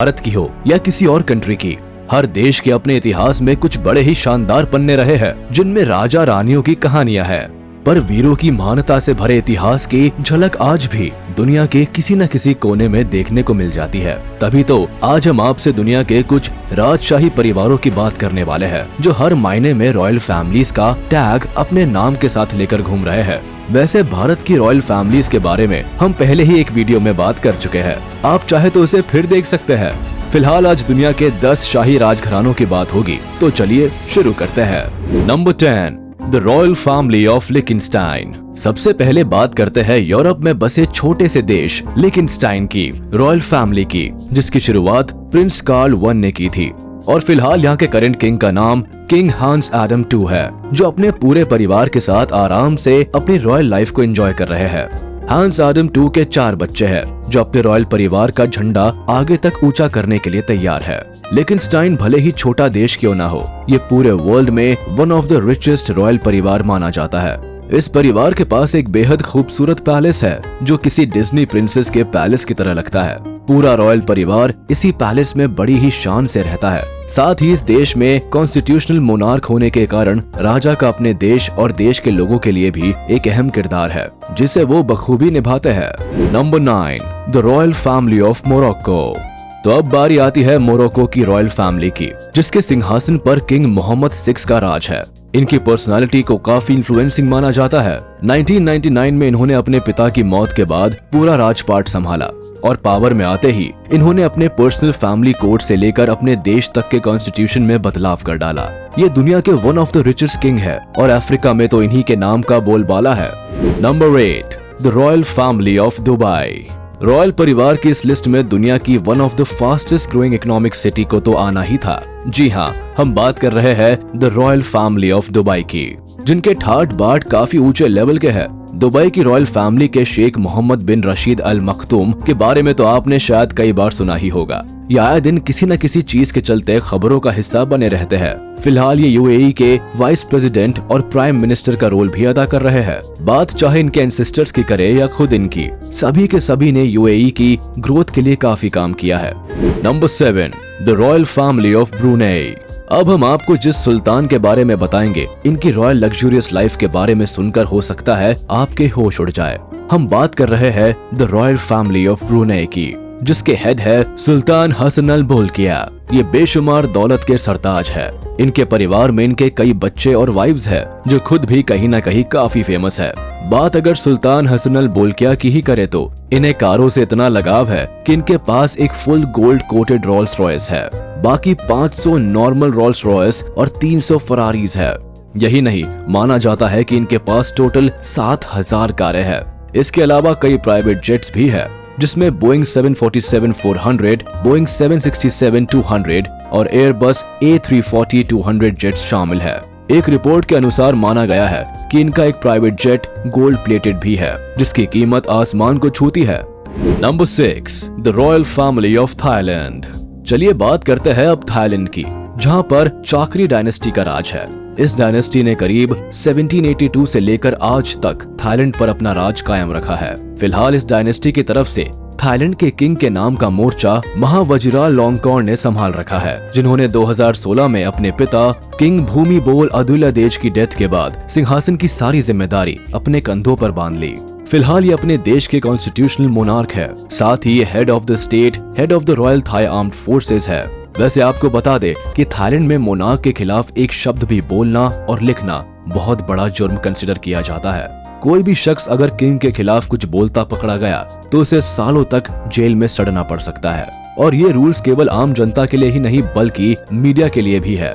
भारत की हो या किसी और कंट्री की, हर देश के अपने इतिहास में कुछ बड़े ही शानदार पन्ने रहे हैं जिनमें राजा रानियों की कहानियां हैं। पर वीरों की महानता से भरे इतिहास की झलक आज भी दुनिया के किसी न किसी कोने में देखने को मिल जाती है। तभी तो आज हम आपसे दुनिया के कुछ राजशाही परिवारों की बात करने वाले हैं जो हर मायने में रॉयल फैमिलीज का टैग अपने नाम के साथ लेकर घूम रहे हैं। वैसे भारत की रॉयल फैमिलीज के बारे में हम पहले ही एक वीडियो में बात कर चुके हैं, आप चाहे तो उसे फिर देख सकते हैं। फिलहाल आज दुनिया के 10 शाही राजघरानों की बात होगी, तो चलिए शुरू करते हैं। Number 10, the royal family of Liechtenstein. सबसे पहले बात करते हैं यूरोप में बसे छोटे से देश लिखटेनस्टाइन की रॉयल फैमिली की, जिसकी शुरुआत प्रिंस कार्ल वन ने की थी। और फिलहाल यहाँ के करंट किंग का नाम किंग हांस एडम II है, जो अपने पूरे परिवार के साथ आराम से अपनी रॉयल लाइफ को एंजॉय कर रहे हैं। हांस एडम II के 4 बच्चे हैं जो अपने रॉयल परिवार का झंडा आगे तक ऊंचा करने के लिए तैयार है। लिखटेनस्टाइन भले ही छोटा देश क्यों ना हो, ये पूरे वर्ल्ड में one of the richest royal परिवार माना जाता है। इस परिवार के पास एक बेहद खूबसूरत पैलेस है जो किसी डिज्नी प्रिंसेस के पैलेस की तरह लगता है। पूरा रॉयल परिवार इसी पैलेस में बड़ी ही शान से रहता है। साथ ही इस देश में कॉन्स्टिट्यूशनल मोनार्क होने के कारण राजा का अपने देश और देश के लोगों के लिए भी एक अहम किरदार है, जिसे वो बखूबी निभाते हैं। Number 9, the royal family of Morocco. तो अब बारी आती है मोरक्को की रॉयल फैमिली की, जिसके सिंहासन पर किंग मोहम्मद VI का राज है। इनकी पर्सनालिटी को काफी इन्फ्लुएंसिंग माना जाता है। 1999 में इन्होंने अपने पिता की मौत के बाद पूरा राजपाट संभाला और पावर में आते ही इन्होंने अपने पर्सनल फैमिली कोड से लेकर अपने देश तक के कॉन्स्टिट्यूशन में बदलाव कर डाला। ये दुनिया के one of the richest king है और अफ्रीका में तो इन्हीं के नाम का बोलबाला है। Number 8, the royal family of Dubai. Royal परिवार की इस लिस्ट में दुनिया की one of the fastest growing economic city को तो आना ही था। जी हाँ, हम बात कर रहे हैं the royal family of Dubai की, जिनके ठाट बाट काफी ऊंचे लेवल के हैं। दुबई की रॉयल फैमिली के शेख मोहम्मद बिन रशीद अल मखतूम के बारे में तो आपने शायद कई बार सुना ही होगा। ये आए दिन किसी न किसी चीज के चलते खबरों का हिस्सा बने रहते हैं। फिलहाल ये UAE के वाइस प्रेसिडेंट और प्राइम मिनिस्टर का रोल भी अदा कर रहे हैं। बात चाहे इनके एंसेस्टर्स की करे या खुद इनकी, सभी के सभी ने UAE की ग्रोथ के लिए काफी काम किया है। Number 7, the royal family of Brunei. अब हम आपको जिस सुल्तान के बारे में बताएंगे, इनकी रॉयल लग्जूरियस लाइफ के बारे में सुनकर हो सकता है आपके होश उड़ जाए। हम बात कर रहे हैं the royal family of Brunei की, जिसके हेड है सुल्तान हसन अल बोल्किया। ये बेशुमार दौलत के सरताज है। इनके परिवार में इनके कई बच्चे और वाइफ्स है जो खुद भी कहीं न कहीं काफी फेमस है। बात अगर सुल्तान हसन अल बोल्किया की ही करे तो इन्हें कारों से इतना लगाव है कि इनके पास एक full gold coated Rolls Royce है। बाकी 500 नॉर्मल रोल्स रॉयस और 300 फरारीज है। यही नहीं, माना जाता है कि इनके पास टोटल 7000 कारें हैं। इसके अलावा कई प्राइवेट जेट्स भी है, जिसमें बोइंग 747-400, बोइंग 767-200 और एयरबस A340-200 जेट्स शामिल है। एक रिपोर्ट के अनुसार माना गया है कि इनका एक प्राइवेट जेट गोल्ड प्लेटेड भी है, जिसकी कीमत आसमान को छूती है। Number 6, the royal family of Thailand. चलिए बात करते हैं अब थाईलैंड की, जहां पर चाकरी डायनेस्टी का राज है। इस डायनेस्टी ने करीब 1782 से लेकर आज तक थाईलैंड पर अपना राज कायम रखा है। फिलहाल इस डायनेस्टी की तरफ से थाईलैंड के किंग के नाम का मोर्चा महावजिरालोंगकोर्न ने संभाल रखा है, जिन्होंने 2016 में अपने पिता किंग भूमिबोल अदुल्लादेज की डेथ के बाद सिंहासन की सारी जिम्मेदारी अपने कंधों पर बांध ली। फिलहाल ये अपने देश के कॉन्स्टिट्यूशनल मोनार्क है। साथ ही ये head of the state, head of the royal Thai armed forces है। वैसे आपको बता दे कि थाईलैंड में मोनार्क के खिलाफ एक शब्द भी बोलना और लिखना बहुत बड़ा जुर्म कंसिडर किया जाता है। कोई भी शख्स अगर किंग के खिलाफ कुछ बोलता पकड़ा गया तो उसे सालों तक जेल में सड़ना पड़ सकता है। और ये रूल्स केवल आम जनता के लिए ही नहीं बल्कि मीडिया के लिए भी है।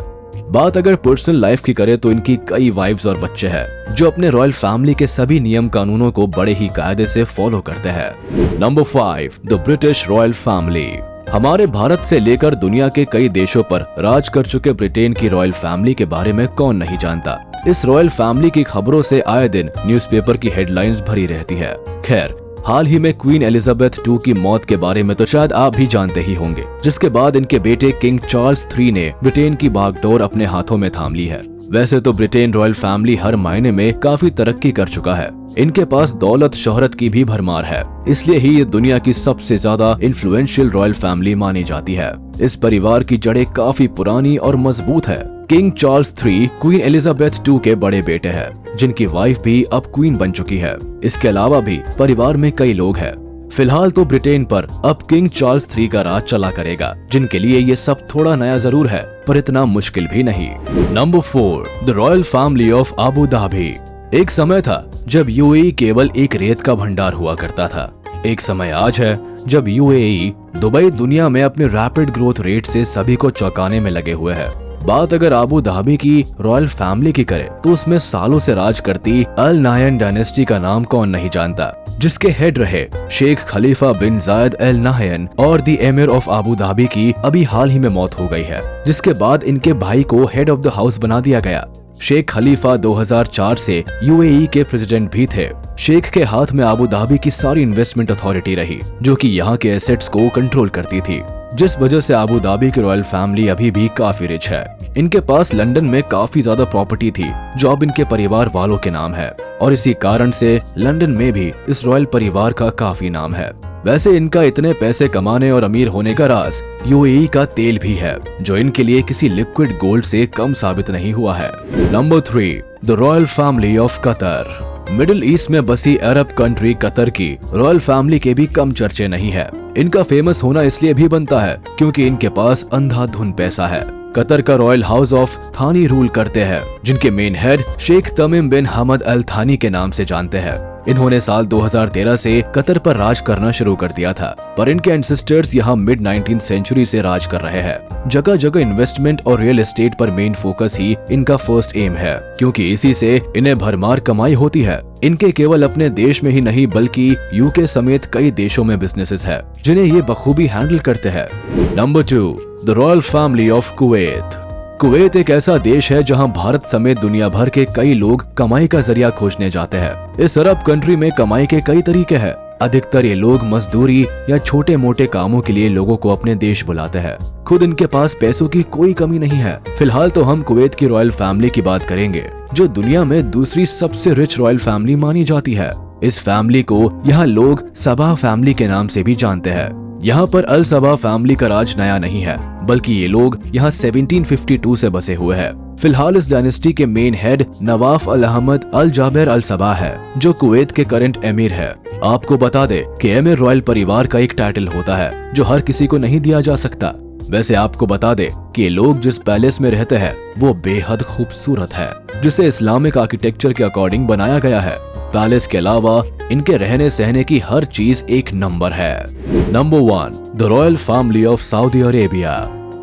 बात अगर पर्सनल लाइफ की करे तो इनकी कई वाइफ्स और बच्चे हैं जो अपने रॉयल फैमिली के सभी नियम कानूनों को बड़े ही कायदे से फॉलो करते हैं। Number 5, the British royal family. हमारे भारत से लेकर दुनिया के कई देशों पर राज कर चुके ब्रिटेन की रॉयल फैमिली के बारे में कौन नहीं जानता। इस रॉयल फैमिली की खबरों से आए दिन न्यूज़पेपर की हेडलाइंस भरी रहती है। खैर, हाल ही में क्वीन एलिजाबेथ II की मौत के बारे में तो शायद आप भी जानते ही होंगे, जिसके बाद इनके बेटे किंग चार्ल्स III ने ब्रिटेन की बागडोर अपने हाथों में थाम ली है। वैसे तो ब्रिटेन रॉयल फैमिली हर मायने में काफी तरक्की कर चुका है। इनके पास दौलत शोहरत की भी भरमार है, इसलिए ही ये दुनिया की सबसे ज्यादा इन्फ्लुएंशियल रॉयल फैमिली मानी जाती है। इस परिवार की जड़ें काफी पुरानी और मजबूत है। King Charles III queen Elizabeth II के बड़े बेटे हैं, जिनकी वाइफ भी अब क्वीन बन चुकी है। इसके अलावा भी परिवार में कई लोग हैं। फिलहाल तो ब्रिटेन पर अब किंग चार्ल्स III का राज चला करेगा, जिनके लिए ये सब थोड़ा नया जरूर है, पर इतना मुश्किल भी नहीं। Number 4, the royal family of Abu Dhabi. एक समय था जब यूएई केवल एक रेत का भंडार हुआ करता था। एक समय आज है जब यूएई, दुबई दुनिया में अपने रैपिड ग्रोथ रेट से सभी को चौंकाने में लगे हुए है। बात अगर अबू धाबी की रॉयल फैमिली की करे तो उसमें सालों से राज करती अल नाहयान डायनेस्टी का नाम कौन नहीं जानता, जिसके हेड रहे शेख खलीफा बिन जायद अल नाहयान और the emir of Abu Dhabi की अभी हाल ही में मौत हो गई है, जिसके बाद इनके भाई को हेड ऑफ द हाउस बना दिया गया। शेख खलीफा 2004 से यूएई के प्रेसिडेंट भी थे। शेख के हाथ में अबू धाबी की सारी इन्वेस्टमेंट अथॉरिटी रही, जो कि यहाँ के एसेट्स को कंट्रोल करती थी, जिस वजह से अबू धाबी की रॉयल फैमिली अभी भी काफी रिच है। इनके पास लंदन में काफी ज्यादा प्रॉपर्टी थी, जो अब इनके परिवार वालों के नाम है, और इसी कारण से लंदन में भी इस रॉयल परिवार का काफी नाम है। वैसे इनका इतने पैसे कमाने और अमीर होने का राज यूएई का तेल भी है, जो इनके लिए किसी लिक्विड गोल्ड से कम साबित नहीं हुआ है। Number 3, the royal family of Qatar. Middle east में बसी अरब कंट्री कतर की रॉयल फैमिली के भी कम चर्चे नहीं है। इनका फेमस होना इसलिए भी बनता है क्योंकि इनके पास अंधाधुन पैसा है। कतर का रॉयल हाउस ऑफ थानी रूल करते हैं, जिनके मेन हेड शेख तमीम बिन हमद अल थानी के नाम से जानते हैं। इन्होंने साल 2013 से कतर पर राज करना शुरू कर दिया था, पर इनके एंसेस्टर्स यहाँ मिड 19th सेंचुरी से राज कर रहे हैं। जगह जगह इन्वेस्टमेंट और रियल एस्टेट पर मेन फोकस ही इनका फर्स्ट एम है, क्योंकि इसी से इन्हें भरमार कमाई होती है। इनके केवल अपने देश में ही नहीं बल्कि यूके समेत कई देशों में बिजनेसेस है, जिन्हें ये बखूबी हैंडल करते हैं। Number 2, the royal family of Kuwait. Kuwait एक ऐसा देश है जहां भारत समेत दुनिया भर के कई लोग कमाई का जरिया खोजने जाते हैं। इस अरब कंट्री में कमाई के कई तरीके हैं। अधिकतर ये लोग मजदूरी या छोटे मोटे कामों के लिए लोगों को अपने देश बुलाते हैं। खुद इनके पास पैसों की कोई कमी नहीं है। फिलहाल तो हम कुवैत की रॉयल फैमिली की बात करेंगे, जो दुनिया में दूसरी सबसे रिच रॉयल फैमिली मानी जाती है। इस फैमिली को यहाँ लोग सबा फैमिली के नाम से भी जानते हैं। यहाँ पर अल सबा फैमिली का राज नया नहीं है, बल्कि ये लोग यहाँ 1752 से बसे हुए हैं। फिलहाल इस डायनेस्टी के मेन हेड नवाफ अल अहमद अल जाबिर अल सबा है, जो कुवैत के करंट एमिर है। आपको बता दे कि एमिर रॉयल परिवार का एक टाइटल होता है, जो हर किसी को नहीं दिया जा सकता। वैसे आपको बता दे कि ये लोग जिस पैलेस में रहते हैं वो बेहद खूबसूरत है, जिसे इस्लामिक आर्किटेक्चर के अकॉर्डिंग बनाया गया है। पैलेस के अलावा इनके रहने सहने की हर चीज एक नंबर है। Number 1, the royal family of Saudi Arabia.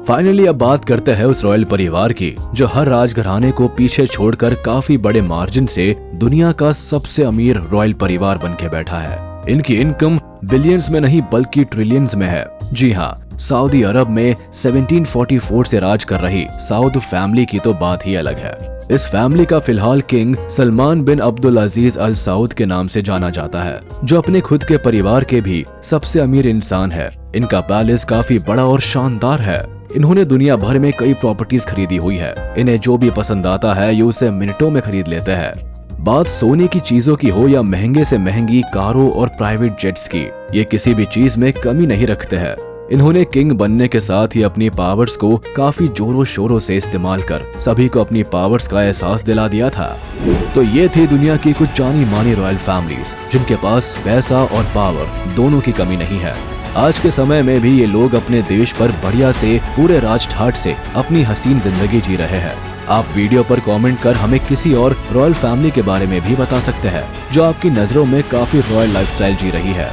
Finally अब बात करते हैं उस रॉयल परिवार की, जो हर राजघराने को पीछे छोड़कर काफी बड़े मार्जिन से दुनिया का सबसे अमीर रॉयल परिवार बन के बैठा है। इनकी इनकम बिलियंस में नहीं बल्कि ट्रिलियंस में है। जी हाँ, सऊदी अरब में 1744 से राज कर रही सऊद फैमिली की तो बात ही अलग है। इस फैमिली का फिलहाल किंग सलमान बिन अब्दुल अजीज अल सऊद के नाम से जाना जाता है, जो अपने खुद के परिवार के भी सबसे अमीर इंसान है। इनका पैलेस काफी बड़ा और शानदार है। इन्होंने दुनिया भर में कई प्रॉपर्टीज खरीदी हुई है। इन्हें जो भी पसंद आता है ये उसे मिनटों में खरीद लेते हैं। बात सोने की चीजों की हो या महंगे से महंगी कारों और प्राइवेट जेट्स की, ये किसी भी चीज में कमी नहीं रखते हैं। इन्होंने किंग बनने के साथ ही अपनी पावर्स को काफी जोरों शोरों से इस्तेमाल कर सभी को अपनी पावर्स का एहसास दिला दिया था। तो ये थी दुनिया की कुछ जानी मानी रॉयल फैमिलीज, जिनके पास पैसा और पावर दोनों की कमी नहीं है। आज के समय में भी ये लोग अपने देश पर बढ़िया से पूरे राज ठाट से अपनी हसीन जिंदगी जी रहे हैं। आप वीडियो पर कमेंट कर हमें किसी और रॉयल फैमिली के बारे में भी बता सकते हैं, जो आपकी नजरों में काफी रॉयल लाइफस्टाइल जी रही है।